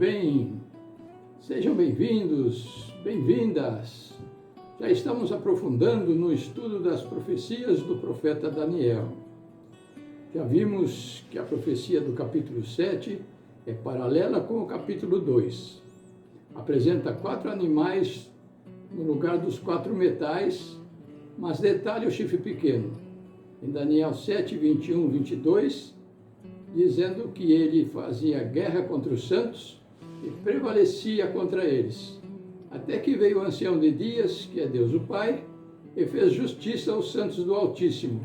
bem? Sejam bem-vindos, bem-vindas. Já estamos aprofundando no estudo das profecias do profeta Daniel. Já vimos que a profecia do capítulo 7 é paralela com o capítulo 2. Apresenta 4 animais no lugar dos 4 metais, mas detalha o chifre pequeno. Em Daniel 7, 21, 22, dizendo que ele fazia guerra contra os santos e prevalecia contra eles, até que veio o ancião de dias, que é Deus o Pai, e fez justiça aos santos do Altíssimo.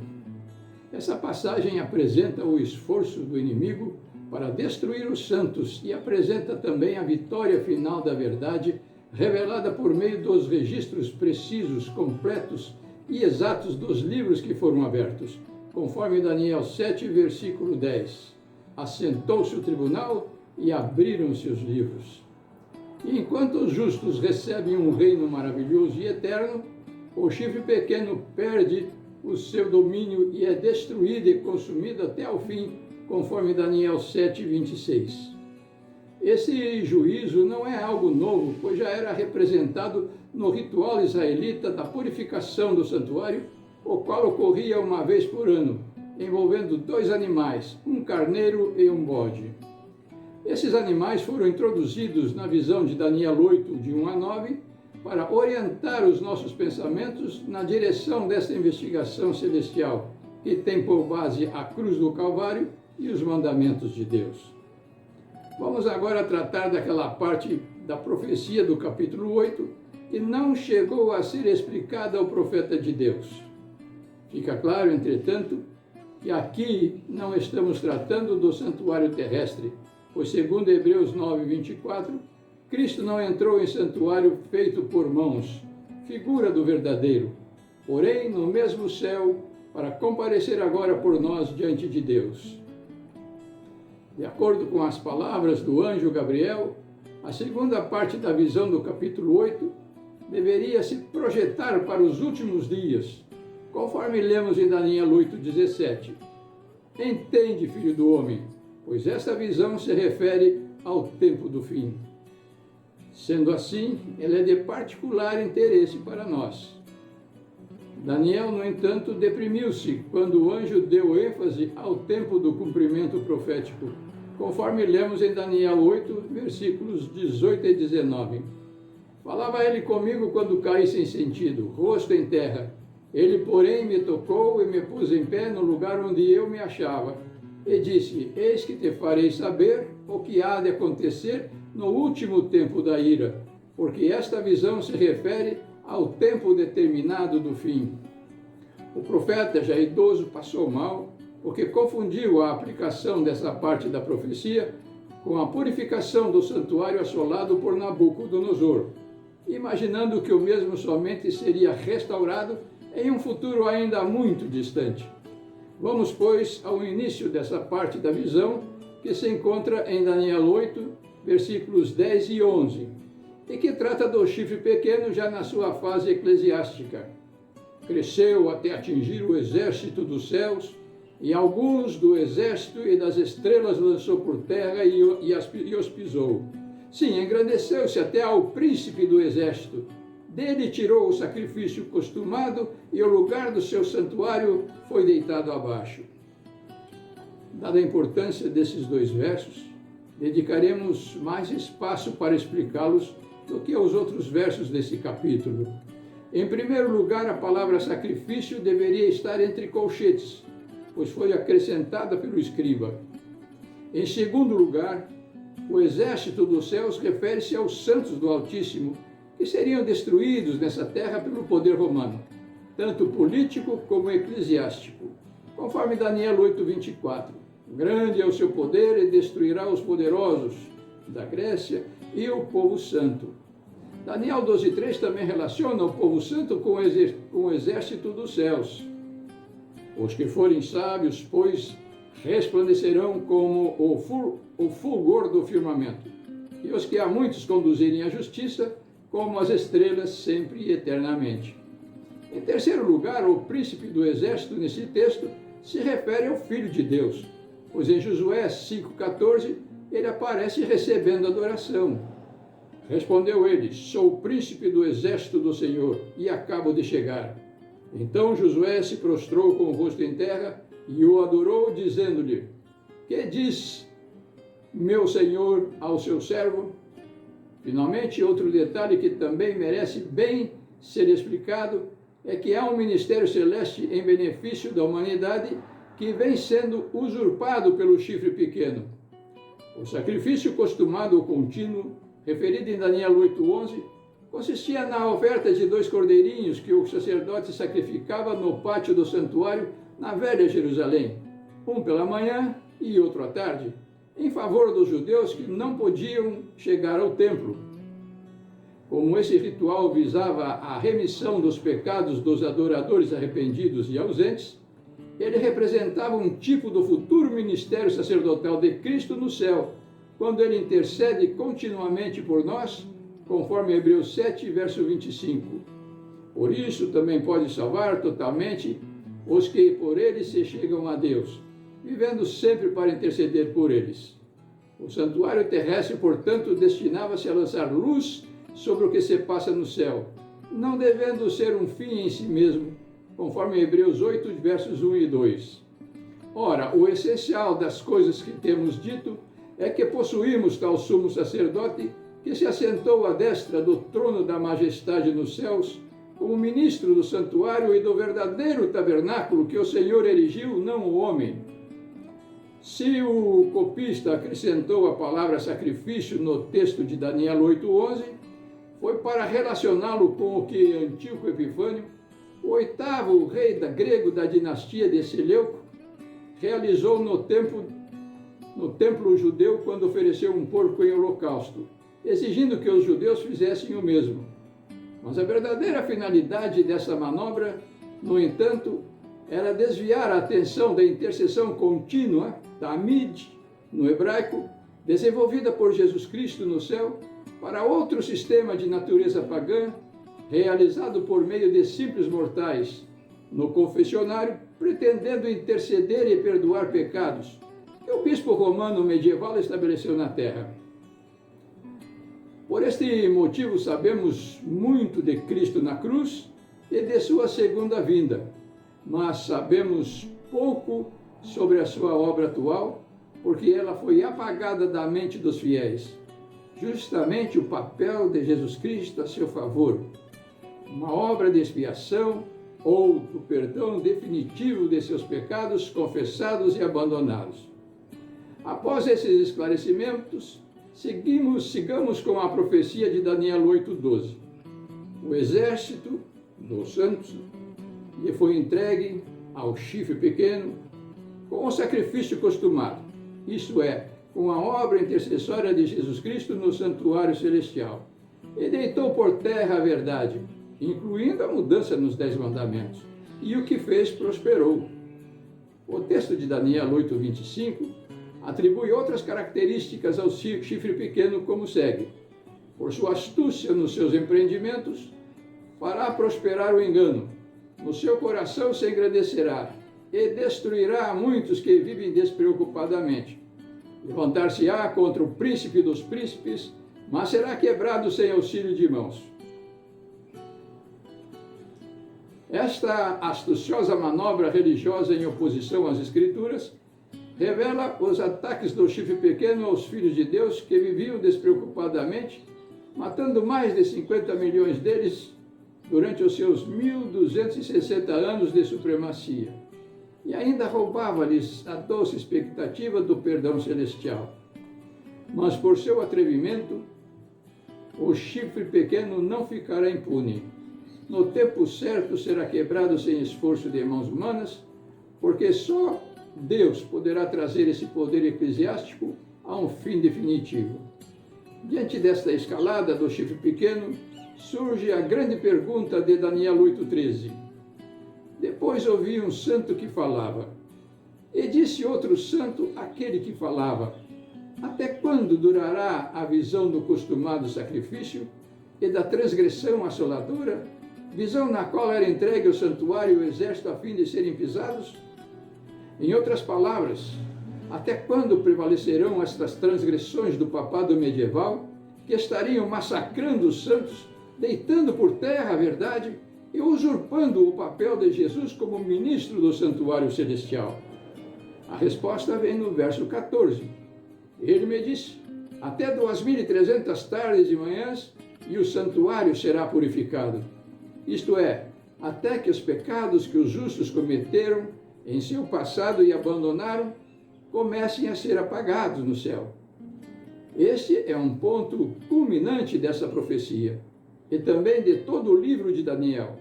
Essa passagem apresenta o esforço do inimigo para destruir os santos e apresenta também a vitória final da verdade, revelada por meio dos registros precisos, completos e exatos dos livros que foram abertos, conforme Daniel 7, versículo 10. Assentou-se o tribunal e abriram-se os livros. E enquanto os justos recebem um reino maravilhoso e eterno, o chifre pequeno perde o seu domínio e é destruído e consumido até o fim, conforme Daniel 7, 26. Esse juízo não é algo novo, pois já era representado no ritual israelita da purificação do santuário, o qual ocorria uma vez por ano, envolvendo 2 animais, um carneiro e um bode. Esses animais foram introduzidos na visão de Daniel 8, de 1 a 9, para orientar os nossos pensamentos na direção dessa investigação celestial, que tem por base a cruz do Calvário e os mandamentos de Deus. Vamos agora tratar daquela parte da profecia do capítulo 8, que não chegou a ser explicada ao profeta de Deus. Fica claro, entretanto, que aqui não estamos tratando do santuário terrestre, pois segundo Hebreus 9, 24, Cristo não entrou em santuário feito por mãos, figura do verdadeiro, porém no mesmo céu, para comparecer agora por nós diante de Deus. De acordo com as palavras do anjo Gabriel, a segunda parte da visão do capítulo 8 deveria se projetar para os últimos dias, conforme lemos em Daniel 8,17. Entende, filho do homem, pois esta visão se refere ao tempo do fim. Sendo assim, ela é de particular interesse para nós. Daniel, no entanto, deprimiu-se quando o anjo deu ênfase ao tempo do cumprimento profético, conforme lemos em Daniel 8, versículos 18 e 19. Falava ele comigo quando caí sem sentido, rosto em terra. Ele, porém, me tocou e me pôs em pé no lugar onde eu me achava, e disse: Eis que te farei saber o que há de acontecer no último tempo da ira, porque esta visão se refere ao tempo determinado do fim. O profeta, já idoso, passou mal, porque confundiu a aplicação dessa parte da profecia com a purificação do santuário assolado por Nabucodonosor, imaginando que o mesmo somente seria restaurado em um futuro ainda muito distante. Vamos, pois, ao início dessa parte da visão, que se encontra em Daniel 8, versículos 10 e 11, e que trata do chifre pequeno já na sua fase eclesiástica. Cresceu até atingir o exército dos céus, e alguns do exército e das estrelas lançou por terra e os pisou. Sim, engrandeceu-se até ao príncipe do exército. Dele tirou o sacrifício costumado e o lugar do seu santuário foi deitado abaixo. Dada a importância desses 2 versos, dedicaremos mais espaço para explicá-los do que aos outros versos desse capítulo. Em primeiro lugar, a palavra sacrifício deveria estar entre colchetes, pois foi acrescentada pelo escriba. Em segundo lugar, o exército dos céus refere-se aos santos do Altíssimo, que seriam destruídos nessa terra pelo poder romano, tanto político como eclesiástico, conforme Daniel 8, 24. Grande é o seu poder e destruirá os poderosos da Grécia e o povo santo. Daniel 12, 3 também relaciona o povo santo com o exército dos céus. Os que forem sábios, pois, resplandecerão como o fulgor do firmamento, e os que a muitos conduzirem à justiça, como as estrelas sempre e eternamente. Em terceiro lugar, o príncipe do exército, nesse texto, se refere ao Filho de Deus, pois em Josué 5,14, ele aparece recebendo adoração. Respondeu ele: sou o príncipe do exército do Senhor e acabo de chegar. Então Josué se prostrou com o rosto em terra e o adorou, dizendo-lhe: que diz meu senhor ao seu servo? Finalmente, outro detalhe que também merece bem ser explicado é que há um ministério celeste em benefício da humanidade que vem sendo usurpado pelo chifre pequeno. O sacrifício costumado ou contínuo, referido em Daniel 8:11, consistia na oferta de 2 cordeirinhos que o sacerdote sacrificava no pátio do santuário na velha Jerusalém, um pela manhã e outro à tarde, em favor dos judeus que não podiam chegar ao templo. Como esse ritual visava a remissão dos pecados dos adoradores arrependidos e ausentes, ele representava um tipo do futuro ministério sacerdotal de Cristo no céu, quando ele intercede continuamente por nós, conforme Hebreus 7, verso 25. Por isso também pode salvar totalmente os que por ele se chegam a Deus, vivendo sempre para interceder por eles. O santuário terrestre, portanto, destinava-se a lançar luz sobre o que se passa no céu, não devendo ser um fim em si mesmo, conforme Hebreus 8, versos 1 e 2. Ora, o essencial das coisas que temos dito é que possuímos tal sumo sacerdote que se assentou à destra do trono da majestade nos céus, como ministro do santuário e do verdadeiro tabernáculo que o Senhor erigiu, não o homem. Se o copista acrescentou a palavra sacrifício no texto de Daniel 8:11, foi para relacioná-lo com o que Antíoco Epifânio, o 8º rei grego da dinastia de Seleuco, realizou no templo judeu quando ofereceu um porco em holocausto, exigindo que os judeus fizessem o mesmo. Mas a verdadeira finalidade dessa manobra, no entanto, era desviar a atenção da intercessão contínua, tamid, no hebraico, desenvolvida por Jesus Cristo no céu, para outro sistema de natureza pagã, realizado por meio de simples mortais, no confessionário, pretendendo interceder e perdoar pecados, que o bispo romano medieval estabeleceu na terra. Por este motivo, sabemos muito de Cristo na cruz e de sua segunda vinda, mas sabemos pouco sobre a sua obra atual, porque ela foi apagada da mente dos fiéis. Justamente o papel de Jesus Cristo a seu favor, uma obra de expiação ou do perdão definitivo de seus pecados confessados e abandonados. Após esses esclarecimentos, sigamos com a profecia de Daniel 8:12. O exército dos santos lhe foi entregue ao chifre pequeno com o sacrifício costumado, isto é, com a obra intercessória de Jesus Cristo no santuário celestial, e deitou por terra a verdade, incluindo a mudança nos 10 mandamentos, e o que fez prosperou. O texto de Daniel 8:25 atribui outras características ao chifre pequeno como segue: por sua astúcia nos seus empreendimentos, fará prosperar o engano, no seu coração se engrandecerá, e destruirá a muitos que vivem despreocupadamente. Levantar-se-á contra o príncipe dos príncipes, mas será quebrado sem auxílio de mãos. Esta astuciosa manobra religiosa em oposição às Escrituras revela os ataques do chifre pequeno aos filhos de Deus que viviam despreocupadamente, matando mais de 50 milhões deles durante os seus 1260 anos de supremacia. E ainda roubava-lhes a doce expectativa do perdão celestial. Mas por seu atrevimento, o chifre pequeno não ficará impune. No tempo certo será quebrado sem esforço de mãos humanas, porque só Deus poderá trazer esse poder eclesiástico a um fim definitivo. Diante desta escalada do chifre pequeno, surge a grande pergunta de Daniel 8:13. Depois ouvi um santo que falava, e disse outro santo àquele que falava: até quando durará a visão do costumado sacrifício e da transgressão assoladora, visão na qual era entregue o santuário e o exército a fim de serem pisados? Em outras palavras, Até quando prevalecerão estas transgressões do papado medieval, que estariam massacrando os santos, deitando por terra a verdade e usurpando o papel de Jesus como ministro do santuário celestial? A resposta vem no verso 14. Ele me disse: até 2.300 tardes e manhãs, e o santuário será purificado. Isto é, até que os pecados que os justos cometeram em seu passado e abandonaram, comecem a ser apagados no céu. Este é um ponto culminante dessa profecia, e também de todo o livro de Daniel,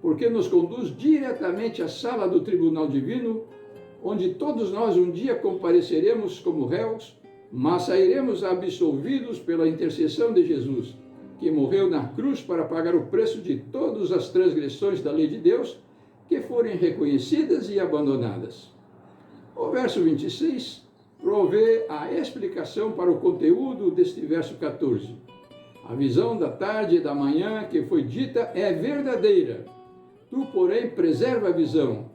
porque nos conduz diretamente à sala do tribunal divino, onde todos nós um dia compareceremos como réus, mas sairemos absolvidos pela intercessão de Jesus, que morreu na cruz para pagar o preço de todas as transgressões da lei de Deus que forem reconhecidas e abandonadas. O verso 26 provê a explicação para o conteúdo deste verso 14. A visão da tarde e da manhã que foi dita é verdadeira. Tu, porém, preserva a visão,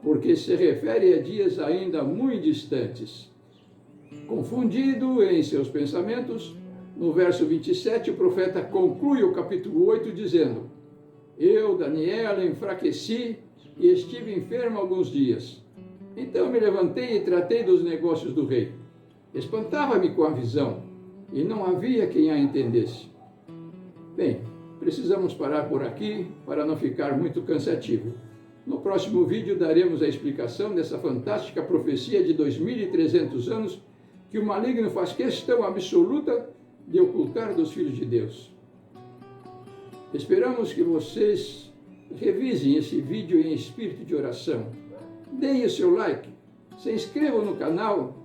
porque se refere a dias ainda muito distantes. Confundido em seus pensamentos, no verso 27, o profeta conclui o capítulo 8 dizendo: eu, Daniel, enfraqueci e estive enfermo alguns dias. Então me levantei e tratei dos negócios do rei. Espantava-me com a visão, e não havia quem a entendesse. Bem, precisamos parar por aqui para não ficar muito cansativo. No próximo vídeo daremos a explicação dessa fantástica profecia de 2.300 anos que o maligno faz questão absoluta de ocultar dos filhos de Deus. Esperamos que vocês revisem esse vídeo em espírito de oração. Deem o seu like, se inscrevam no canal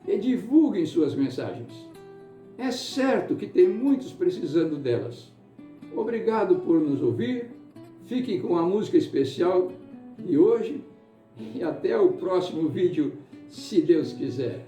e divulguem suas mensagens. É certo que tem muitos precisando delas. Obrigado por nos ouvir, fiquem com a música especial de hoje e até o próximo vídeo, se Deus quiser.